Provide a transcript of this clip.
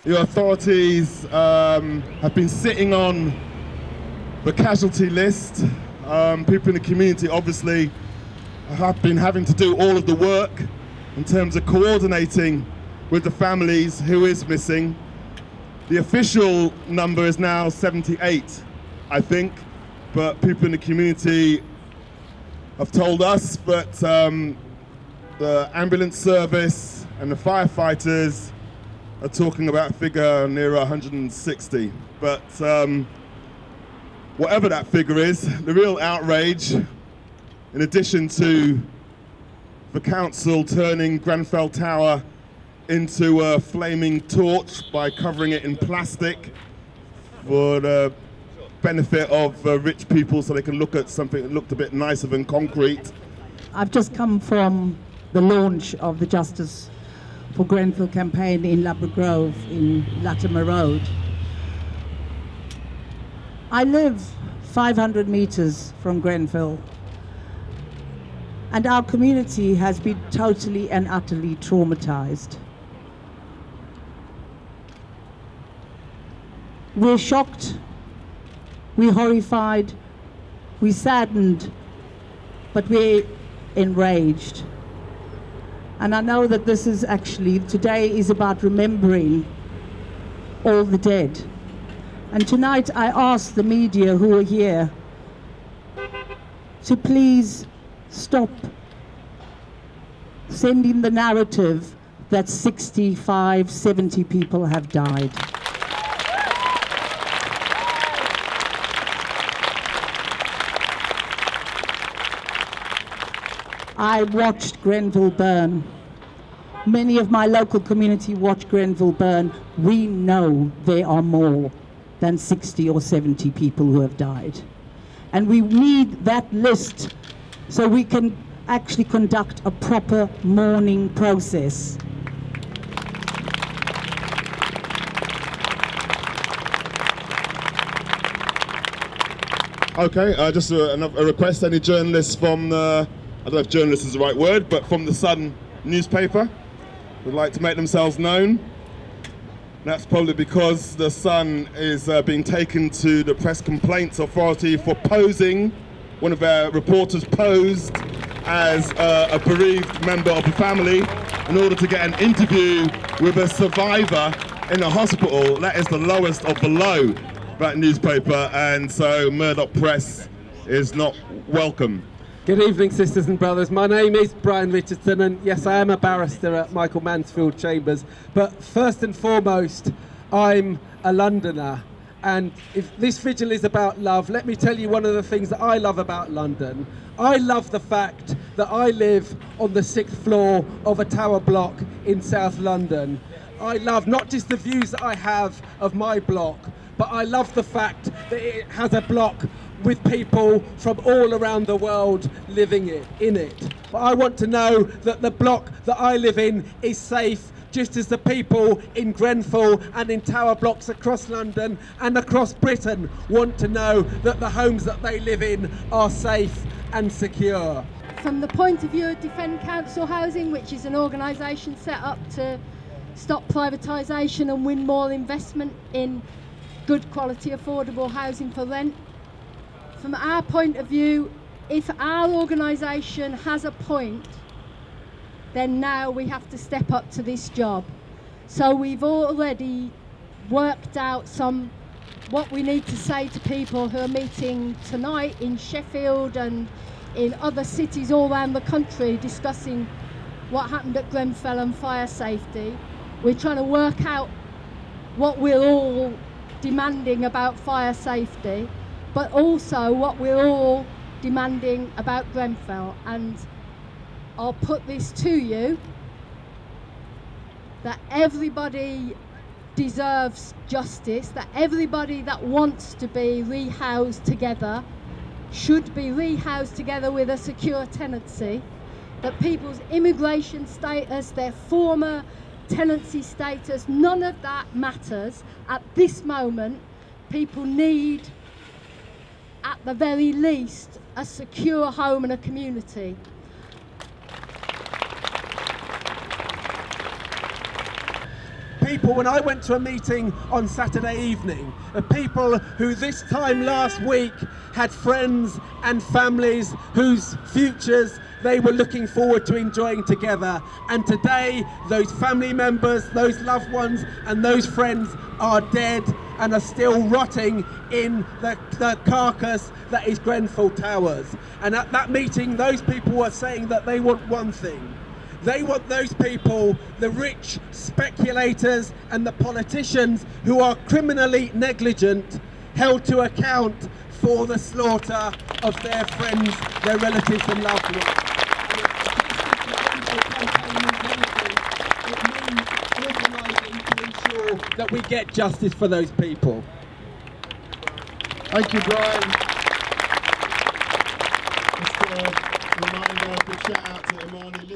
the authorities have been sitting on the casualty list. People in the community obviously have been having to do all of the work in terms of coordinating with the families who is missing. The official number is now 78, I think, but people in the community have told us that the ambulance service and the firefighters are talking about a figure near 160. But whatever that figure is, the real outrage, in addition to the council turning Grenfell Tower into a flaming torch by covering it in plastic for the benefit of rich people so they can look at something that looked a bit nicer than concrete. I've just come from the launch of the Justice for Grenfell campaign in Ladbroke Grove in Latimer Road. I live 500 meters from Grenfell, and our community has been totally and utterly traumatized. We're shocked, we're horrified, we're saddened, but we're enraged. And I know that this is actually, today is about remembering all the dead. And tonight I ask the media who are here to please stop sending the narrative that 65, 70 people have died. I watched Grenfell burn. Many of my local community watched Grenfell burn. We know there are more than 60 or 70 people who have died. And we need that list so we can actually conduct a proper mourning process. Okay, just a request, any journalists from the, I don't know if journalist is the right word, but from the Sun newspaper would like to make themselves known. That's probably because the Sun is being taken to the Press Complaints Authority for posing. One of their reporters posed as a bereaved member of the family in order to get an interview with a survivor in a hospital. That is the lowest of the low, that newspaper, and so Murdoch Press is not welcome. Good evening, sisters and brothers. My name is Brian Richardson, and yes, I am a barrister at Michael Mansfield Chambers. But first and foremost, I'm a Londoner. And if this vigil is about love, let me tell you one of the things that I love about London. I love the fact that I live on the 6th floor of a tower block in South London. I love not just the views that I have of my block, but I love the fact that it has a block with people from all around the world living in it. But I want to know that the block that I live in is safe, just as the people in Grenfell and in tower blocks across London and across Britain want to know that the homes that they live in are safe and secure. From the point of view of Defend Council Housing, which is an organisation set up to stop privatisation and win more investment in good quality affordable housing for rent, from our point of view, if our organisation has a point, then now we have to step up to this job. So we've already worked out what we need to say to people who are meeting tonight in Sheffield and in other cities all around the country discussing what happened at Grenfell and fire safety. We're trying to work out what we're all demanding about fire safety, but also what we're all demanding about Grenfell. And I'll put this to you, that everybody deserves justice, that everybody that wants to be rehoused together should be rehoused together with a secure tenancy, that people's immigration status, their former tenancy status, none of that matters. At this moment, people need, at the very least, a secure home and a community. example, when I went to a meeting on Saturday evening of people who this time last week had friends and families whose futures they were looking forward to enjoying together, and today those family members, those loved ones and those friends are dead and are still rotting in the carcass that is Grenfell Towers. And at that meeting, those people were saying that they want one thing. They want those people, the rich speculators and the politicians who are criminally negligent, held to account for the slaughter of their friends, their relatives and loved ones. That we get justice for those people. Thank you, Brian. Just a reminder, a big shout out to Imani.